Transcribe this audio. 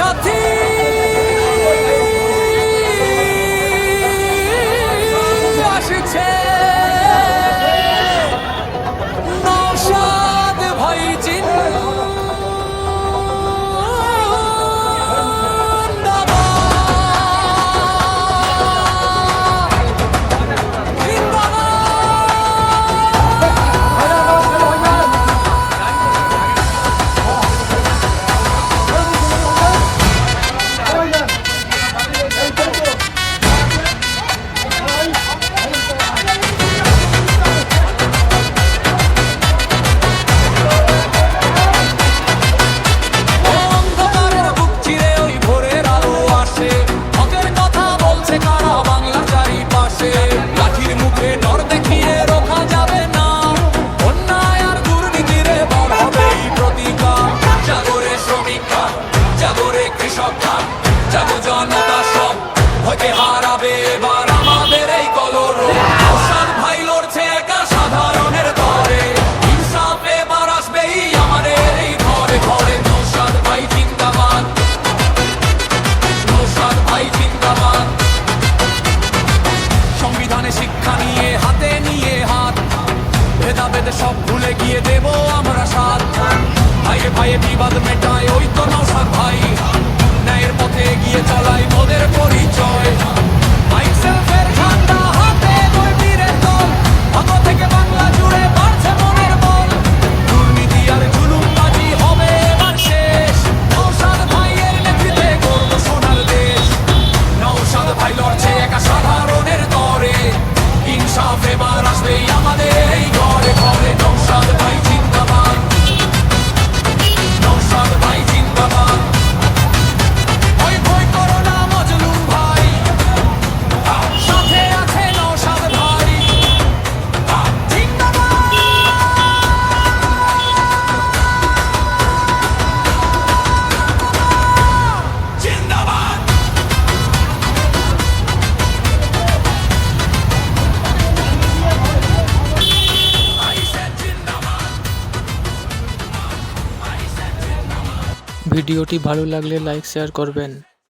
সাথী আসছে নওশাদ ভাই জাগো জনতা সব ভয়কে হারাবে এবার আমাদের এই কলরব। নওশাদ ভাই লড়ছে একা সাধারণের তরে, ইনসাফ এবার আসবেই আমাদের এই ঘরে ঘরে। নওশাদ ভাই জিন্দাবাদ, নওশাদ ভাই জিন্দাবাদ। সংবিধানে শিক্ষা নিয়ে হাতে নিয়ে হাত, ভেদাভেদে সব ভুলে গিয়ে দেব আমরা সাথ। ভাইয়ে ভাইয়ে বিবাদ মেটায় ওই তো নওশাদ ভাই, ন্যায়ের পথে এগিয়ে চলাই মোদের পরিচয়। মাইক সেলফের ঝান্ডা হাতে দুই বীরের দল, ভাগ্য থেকে বাংলা জুড়ে বাড়ছে মনের বল। দুর্নীতি আর জুলুমবাজি হবে এবার শেষ, নওশাদ ভাইয়ের নেতৃত্বে গড়ব সোনার দেশ। নওশাদ ভাই লড়ছে একা সাধারণের তরে, ইনসাফ এবার আসবেই আমাদের এই ঘরে ঘরে। নওশাদ ভাই জিন্দাবাদ, নওশাদ ভাই জিন্দাবাদ। ভিডিওটি ভালো লাগলে লাইক শেয়ার করবেন।